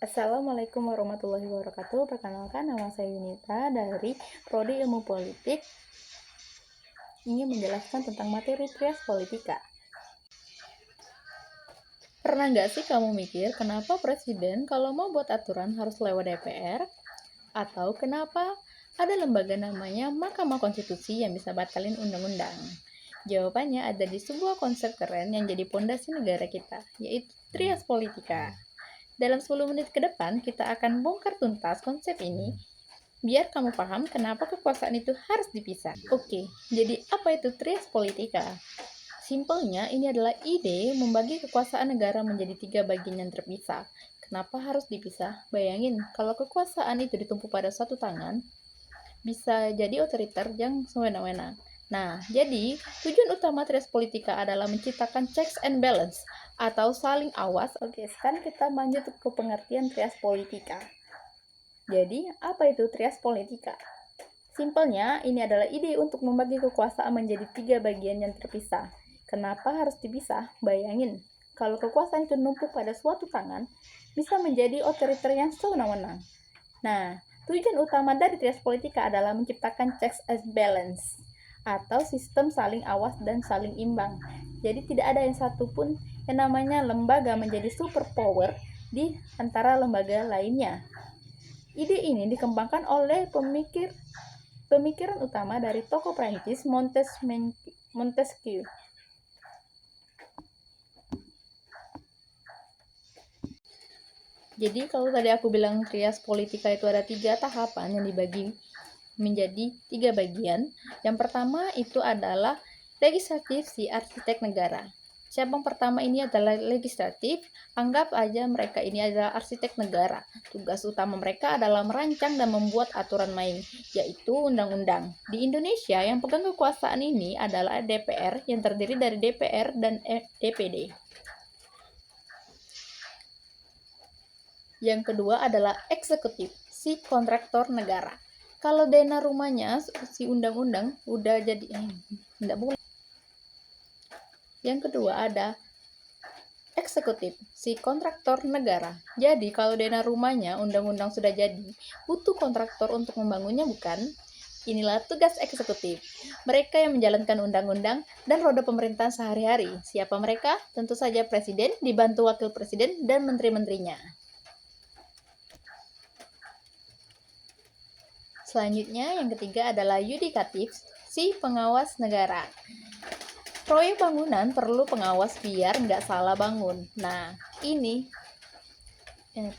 Assalamualaikum warahmatullahi wabarakatuh. Perkenalkan, nama saya Yunita dari Prodi Ilmu Politik. Ingin menjelaskan tentang materi Trias Politika. Pernah nggak sih kamu mikir kenapa presiden kalau mau buat aturan harus lewat DPR? Atau kenapa ada lembaga namanya Mahkamah Konstitusi yang bisa batalin undang-undang? Jawabannya ada di sebuah konsep keren yang jadi pondasi negara kita, yaitu Trias Politika. Dalam 10 menit ke depan, kita akan bongkar tuntas konsep ini biar kamu paham kenapa kekuasaan itu harus dipisah. Oke, jadi apa itu trias politika? Simpelnya, ini adalah ide membagi kekuasaan negara menjadi 3 bagian yang terpisah. Kenapa harus dipisah? Bayangin, kalau kekuasaan itu ditumpuk pada satu tangan, bisa jadi otoriter yang semena-mena. Nah, jadi tujuan utama trias politika adalah menciptakan checks and balance atau saling awas. Oke, sekarang kita lanjut ke pengertian trias politika. Jadi, apa itu trias politika? Simpelnya, ini adalah ide untuk membagi kekuasaan menjadi 3 bagian yang terpisah. Kenapa harus dipisah? Bayangin, kalau kekuasaan itu numpuk pada suatu tangan, bisa menjadi otoriter yang sewenang-wenang. Nah, tujuan utama dari trias politika adalah menciptakan checks and balance atau sistem saling awas dan saling imbang. Jadi tidak ada yang satupun yang namanya lembaga menjadi superpower di antara lembaga lainnya. Ide ini dikembangkan oleh pemikiran utama dari tokoh Prancis Montesquieu. Jadi kalau tadi aku bilang trias politika itu ada 3 tahapan yang dibagi menjadi 3 bagian. Yang pertama itu adalah legislatif, si arsitek negara. Cabang pertama ini adalah legislatif. Anggap aja mereka ini adalah arsitek negara. Tugas utama mereka adalah merancang dan membuat aturan main, yaitu undang-undang. Di Indonesia, yang pegang kekuasaan ini adalah DPR, yang terdiri dari DPR dan DPD. Yang kedua adalah eksekutif, si kontraktor negara. Kalau dana rumahnya si undang-undang udah jadi enggak boleh. Yang kedua ada eksekutif, si kontraktor negara. Jadi kalau dana rumahnya undang-undang sudah jadi, butuh kontraktor untuk membangunnya bukan? Inilah tugas eksekutif. Mereka yang menjalankan undang-undang dan roda pemerintahan sehari-hari. Siapa mereka? Tentu saja presiden, dibantu wakil presiden dan menteri-menterinya. Selanjutnya, yang ketiga adalah yudikatif, si pengawas negara. Proyek bangunan perlu pengawas biar nggak salah bangun. Nah, ini yang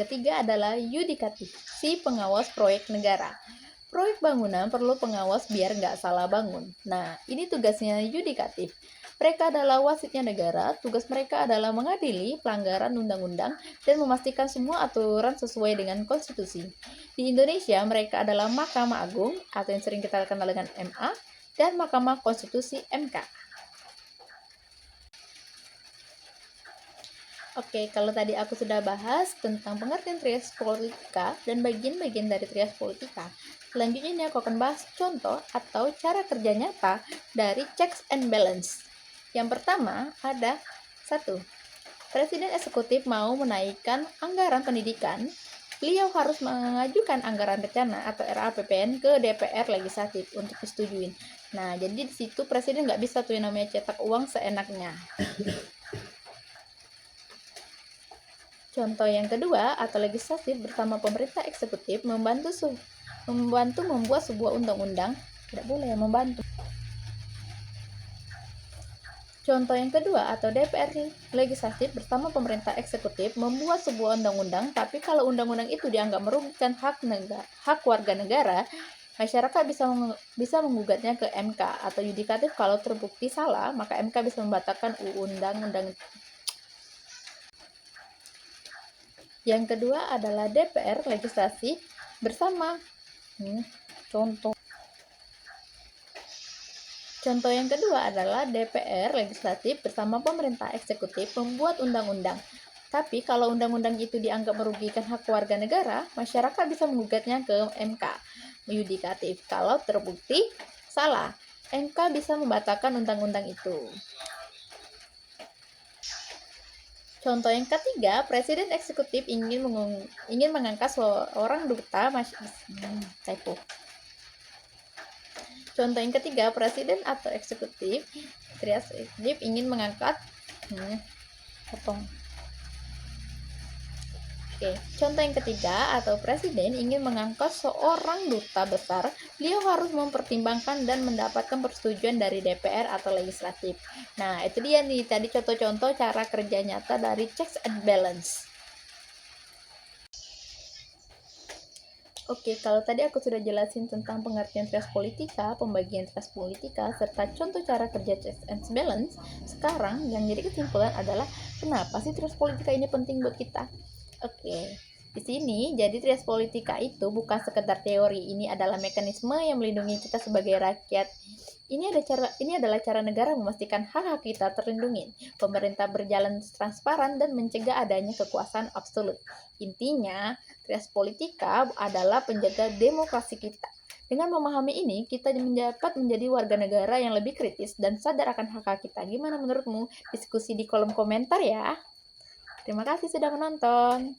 ketiga adalah yudikatif, si pengawas proyek negara. Proyek bangunan perlu pengawas biar nggak salah bangun. Nah, ini tugasnya yudikatif. Mereka adalah wasitnya negara, tugas mereka adalah mengadili pelanggaran undang-undang dan memastikan semua aturan sesuai dengan konstitusi. Di Indonesia, mereka adalah Mahkamah Agung, atau yang sering kita kenal dengan MA, dan Mahkamah Konstitusi MK. Oke, kalau tadi aku sudah bahas tentang pengertian trias politika dan bagian-bagian dari trias politika, selanjutnya ini aku akan bahas contoh atau cara kerja nyata dari checks and balance. Yang pertama ada 1. Presiden eksekutif mau menaikkan anggaran pendidikan, beliau harus mengajukan anggaran rencana atau RAPPN ke DPR legislatif untuk disetujuin. Nah, jadi di situ presiden nggak bisa tuh yang namanya cetak uang seenaknya. Contoh yang kedua atau legislatif bersama pemerintah eksekutif membantu membuat sebuah undang-undang. Tidak boleh membantu. Contoh yang kedua atau DPR legislatif bersama pemerintah eksekutif membuat sebuah undang-undang, tapi kalau undang-undang itu dianggap merugikan hak warga negara, masyarakat bisa menggugatnya ke MK atau yudikatif. Kalau terbukti salah, maka MK bisa membatalkan undang-undang. Yang kedua adalah DPR legislasi bersama Contoh yang kedua adalah DPR legislatif bersama pemerintah eksekutif membuat undang-undang. Tapi kalau undang-undang itu dianggap merugikan hak warga negara, masyarakat bisa menggugatnya ke MK, yudikatif. Kalau terbukti salah, MK bisa membatalkan undang-undang itu. Contoh yang ketiga, presiden eksekutif ingin mengangkat seorang duta typo. Contoh yang ketiga, presiden atau eksekutif ingin mengangkat potong. Oke, contoh yang ketiga atau presiden ingin mengangkat seorang duta besar, beliau harus mempertimbangkan dan mendapatkan persetujuan dari DPR atau legislatif. Nah, itu dia nih tadi contoh-contoh cara kerja nyata dari checks and balance. Oke, kalau tadi aku sudah jelasin tentang pengertian trias politika, pembagian trias politika, serta contoh cara kerja checks and balance, sekarang yang jadi kesimpulan adalah kenapa sih trias politika ini penting buat kita? Oke, di sini jadi trias politika itu bukan sekedar teori, ini adalah mekanisme yang melindungi kita sebagai rakyat. Ini adalah cara negara memastikan hak-hak kita terlindungi. Pemerintah berjalan transparan dan mencegah adanya kekuasaan absolut. Intinya, trias politika adalah penjaga demokrasi kita. Dengan memahami ini, kita dapat menjadi warga negara yang lebih kritis dan sadar akan hak-hak kita. Gimana menurutmu? Diskusi di kolom komentar ya. Terima kasih sudah menonton.